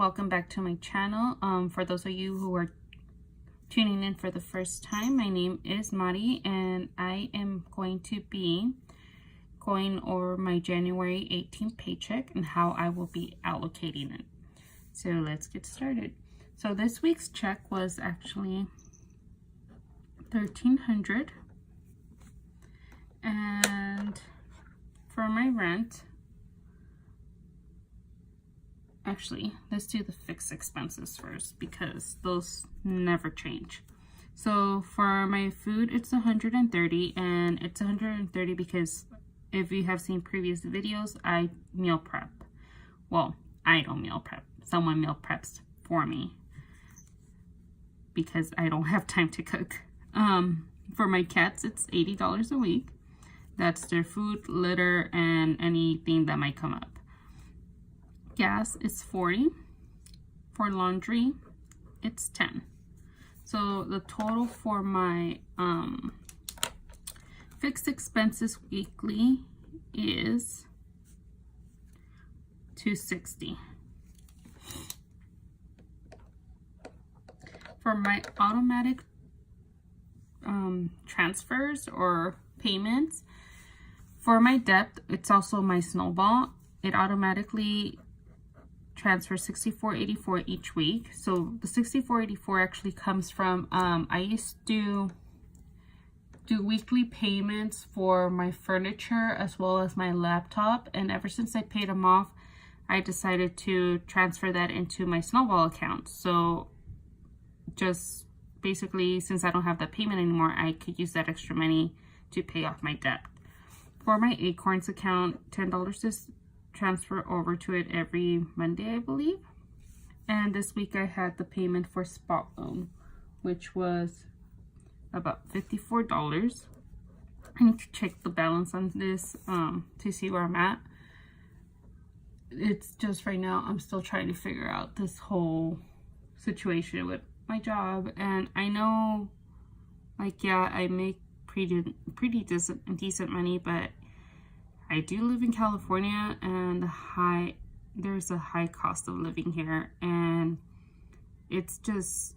welcome back to my channel. For those of you who are tuning in for the first time, my name is Mari and I am going to be going over my January 18th paycheck and how I will be allocating it. So let's get started. So this week's check was actually $1,300, and for my rent, actually, let's do the fixed expenses first because those never change. So for my food, it's $130, and it's $130 because if you have seen previous videos, I meal prep. Well, I don't meal prep. Someone meal preps for me because I don't have time to cook. For my cats, it's $80 a week. That's their food, litter, and anything that might come up. Gas is $40. For laundry, it's $10. So the total for my fixed expenses weekly is $260. For my automatic transfers or payments, for my debt, it's also my Snowball. It automatically transfers $64.84 each week. So the $64.84 actually comes from I used to do weekly payments for my furniture as well as my laptop, and ever since I paid them off, I decided to transfer that into my Snowball account. So just basically, since I don't have that payment anymore, I could use that extra money to pay off my debt. For my Acorns account, $10 is transfer over to it every Monday, I believe. And this week I had the payment for spot loan, which was about $54. I need to check the balance on this to see where I'm at. It's just right now I'm still trying to figure out this whole situation with my job, and I know, like, yeah, I make pretty decent money, but I do live in California, and there's a high cost of living here, and it's just,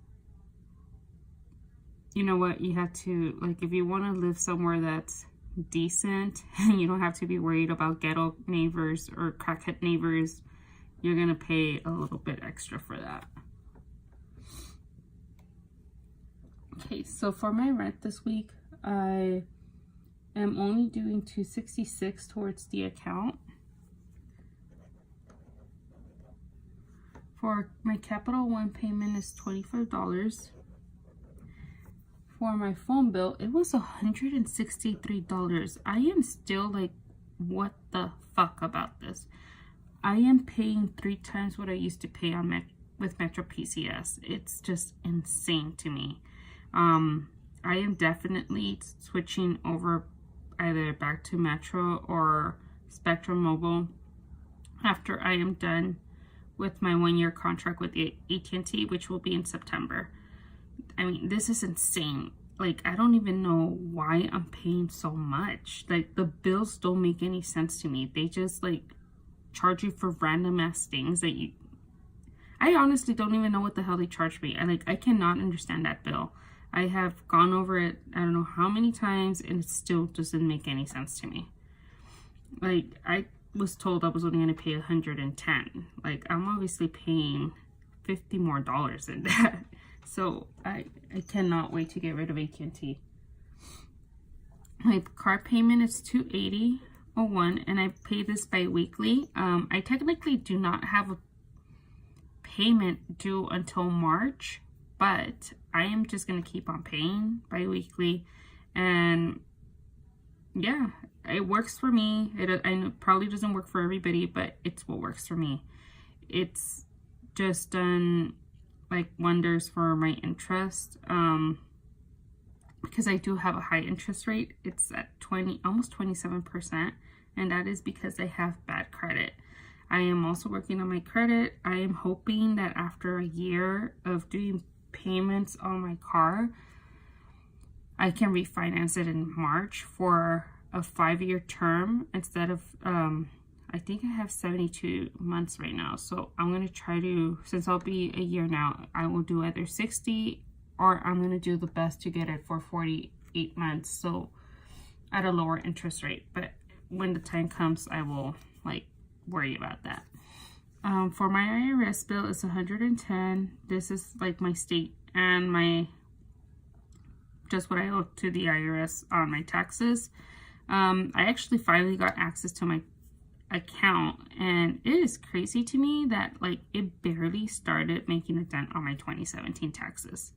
you know what, you have to, like, if you want to live somewhere that's decent and you don't have to be worried about ghetto neighbors or crackhead neighbors, you're gonna pay a little bit extra for that. Okay, so for my rent this week, I am only doing $266 towards the account. For my Capital One payment is $25. For my phone bill, it was $163. I am still like, what the fuck about this? I am paying 3 times what I used to pay on with Metro PCS. It's just insane to me. I am definitely switching over either back to Metro or Spectrum Mobile after I am done with my 1-year contract with the AT&T, which will be in September. I mean, this is insane. Like, I don't even know why I'm paying so much. Like, the bills don't make any sense to me. They just, like, charge you for random ass things that I honestly don't even know what the hell they charge me. I cannot understand that bill. I have gone over it I don't know how many times, and it still doesn't make any sense to me. Like, I was told I was only going to pay $110. Like, I'm obviously paying $50 more than that. So I cannot wait to get rid of AT&T. My card payment is $280.01, and I pay this bi-weekly. I technically do not have a payment due until March, but I am just going to keep on paying bi-weekly, and yeah, it works for me. I know it probably doesn't work for everybody, but it's what works for me. It's just done like wonders for my interest, because I do have a high interest rate. It's at almost 27%, and that is because I have bad credit. I am also working on my credit. I am hoping that after a year of doing payments on my car, I can refinance it in March for a 5-year term instead of I think I have 72 months right now. So I'm going to try to, since I'll be a year now, I will do either 60 or I'm going to do the best to get it for 48 months. So at a lower interest rate. But when the time comes, I will like worry about that. For my IRS bill, it's 110. This is like my state and my, just what I owe to the IRS on my taxes. I actually finally got access to my account, and it is crazy to me that like it barely started making a dent on my 2017 taxes.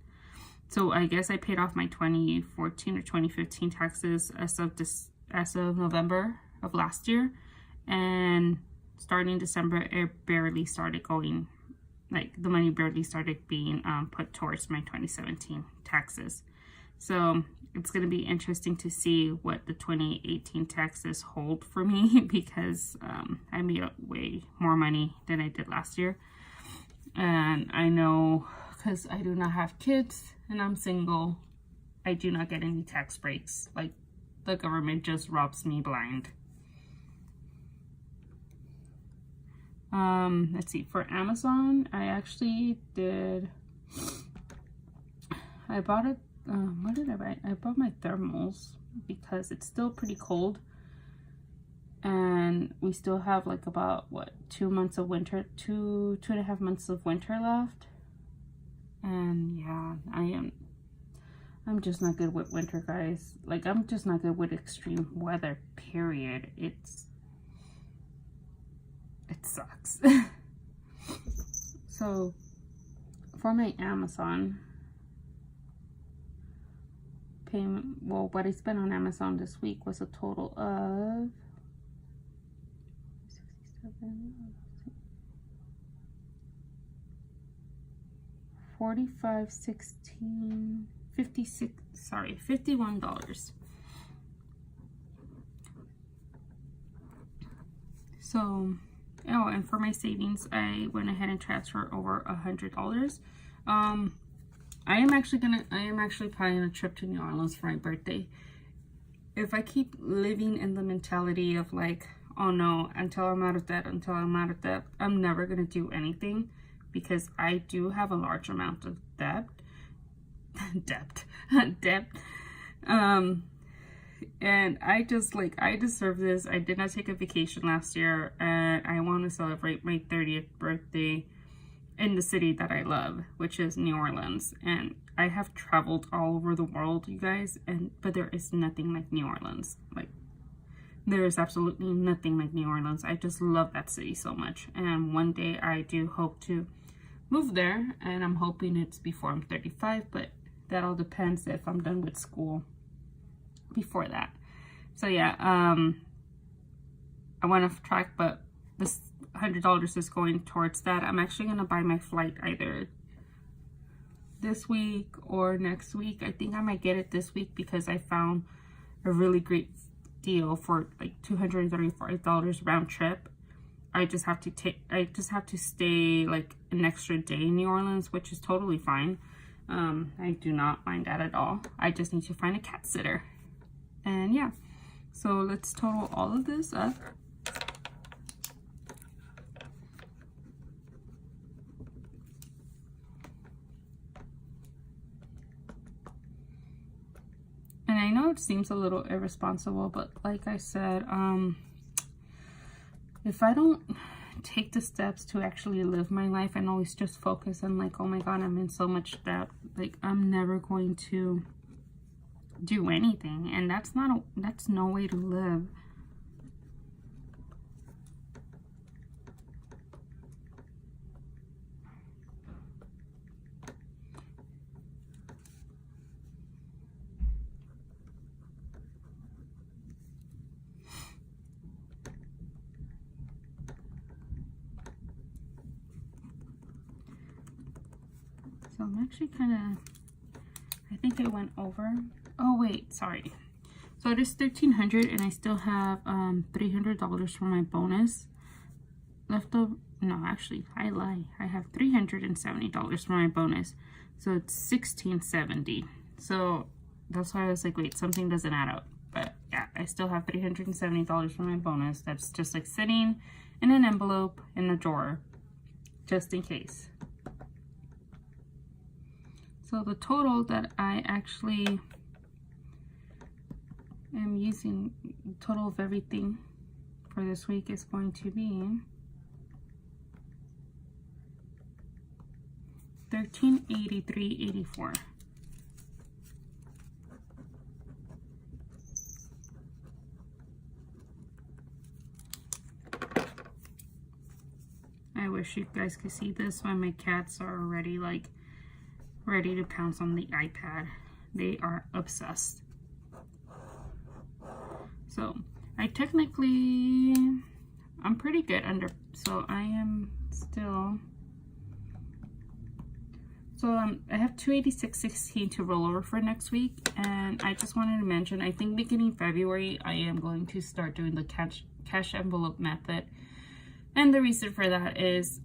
So I guess I paid off my 2014 or 2015 taxes as of November of last year, and starting December it barely started going, like the money barely started being put towards my 2017 taxes. So it's going to be interesting to see what the 2018 taxes hold for me, because I made way more money than I did last year. And I know, because I do not have kids and I'm single, I do not get any tax breaks. Like, the government just robs me blind. Let's see, for Amazon, I actually did, I bought it. What did I buy? I bought my thermals because it's still pretty cold, and we still have like about what 2 months of winter, two and a half months of winter left. And yeah, I'm just not good with winter, guys. Like, I'm just not good with extreme weather, period. It sucks. So for my Amazon payment, well, what I spent on Amazon this week was a total of $51. So, oh, and for my savings, I went ahead and transferred over $100. I am actually planning a trip to New Orleans for my birthday. If I keep living in the mentality of like, oh no, until I'm out of debt, I'm never gonna do anything, because I do have a large amount of debt. And I just like, I deserve this. I did not take a vacation last year, and I want to celebrate my 30th birthday in the city that I love, which is New Orleans. And I have traveled all over the world, you guys, but there is nothing like New Orleans. Like, there is absolutely nothing like New Orleans. I just love that city so much, and one day I do hope to move there, and I'm hoping it's before I'm 35, but that all depends if I'm done with school before that. So yeah, I went off track, but this $100 is going towards that. I'm actually gonna buy my flight either this week or next week. I think I might get it this week because I found a really great deal for like $235 round trip. I just have to stay like an extra day in New Orleans, which is totally fine. I do not mind that at all. I just need to find a cat sitter. And yeah, so let's total all of this up. And I know it seems a little irresponsible, but like I said, if I don't take the steps to actually live my life and always just focus on like, oh my god, I'm in so much debt, like I'm never going to do anything, and that's no way to live. So I'm actually kind of, I think I went over. Oh wait, sorry. So it is $1,300, and I still have $300 for my bonus left over. No, actually, I lie. I have $370 for my bonus, so it's $1,670. So that's why I was like, wait, something doesn't add up. But yeah. yeah, I still have $370 from my bonus. That's just like sitting in an envelope in a drawer, just in case. So the total that I actually am using, the total of everything for this week is going to be $1383.84. I wish you guys could see this when my cats are already like ready to pounce on the iPad. They are obsessed. So I technically, I'm pretty good under, so I am still, so I have $286.16 to roll over for next week. And I just wanted to mention, I think beginning February, I am going to start doing the cash envelope method. And the reason for that is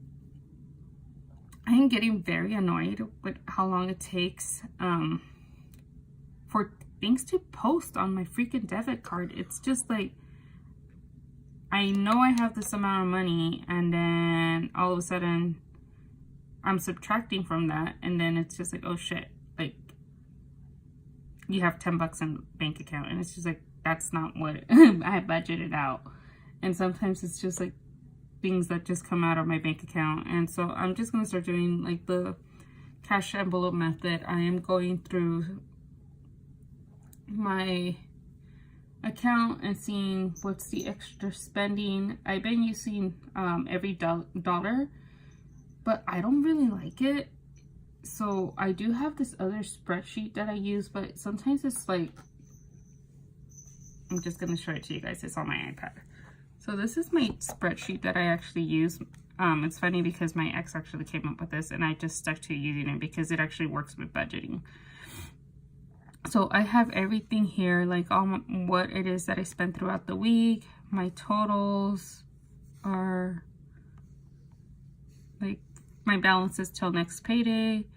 I am getting very annoyed with how long it takes for things to post on my freaking debit card. It's just like, I know I have this amount of money, and then all of a sudden I'm subtracting from that, and then it's just like, oh shit, like you have 10 bucks in the bank account, and it's just like, that's not what I budgeted out. And sometimes it's just like things that just come out of my bank account. And so I'm just going to start doing like the cash envelope method. I am going through my account and seeing what's the extra spending. I've been using every dollar, but I don't really like it. So I do have this other spreadsheet that I use, but sometimes it's like, I'm just going to show it to you guys. It's on my iPad. So this is my spreadsheet that I actually use. It's funny because my ex actually came up with this, and I just stuck to using it because it actually works with budgeting. So I have everything here, like all what it is that I spent throughout the week. My totals are like my balances till next payday.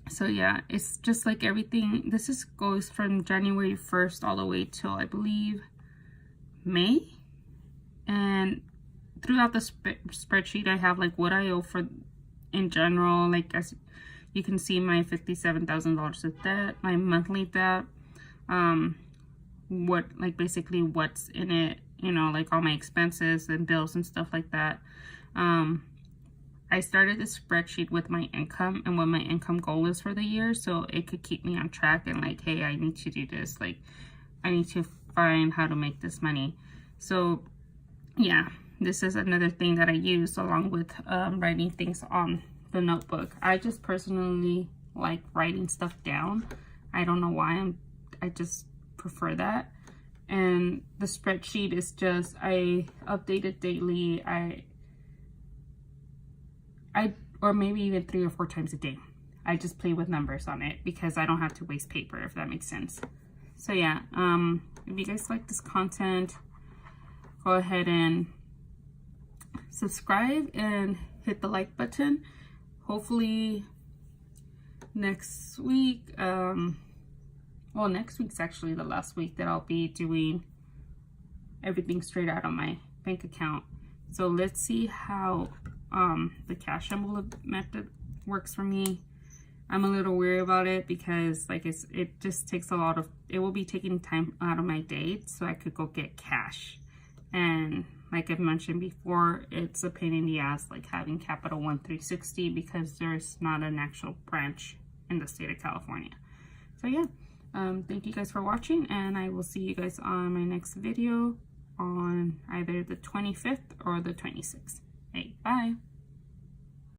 So yeah, it's just like everything. This goes from January 1st all the way till I believe May. And throughout the spreadsheet I have like what I owe for in general, like as you can see, my $57,000 of debt, my monthly debt, what like basically what's in it, you know, like all my expenses and bills and stuff like that. I started this spreadsheet with my income and what my income goal is for the year, so it could keep me on track and like, hey, I need to do this, like I need to find how to make this money. So yeah, this is another thing that I use along with writing things on the notebook. I just personally like writing stuff down. I don't know why, I just prefer that. And the spreadsheet is just, I update it daily. Or maybe even 3 or 4 times a day. I just play with numbers on it because I don't have to waste paper, if that makes sense. So yeah, if you guys like this content, go ahead and subscribe and hit the like button. Hopefully next week, well, next week's actually the last week that I'll be doing everything straight out of my bank account. So let's see how the cash envelope method works for me. I'm a little weary about it because like it just takes a lot of, it will be taking time out of my day so I could go get cash. And like I've mentioned before, it's a pain in the ass like having Capital One 360 because there's not an actual branch in the state of California. So yeah, thank you guys for watching, and I will see you guys on my next video on either the 25th or the 26th. Hey, bye.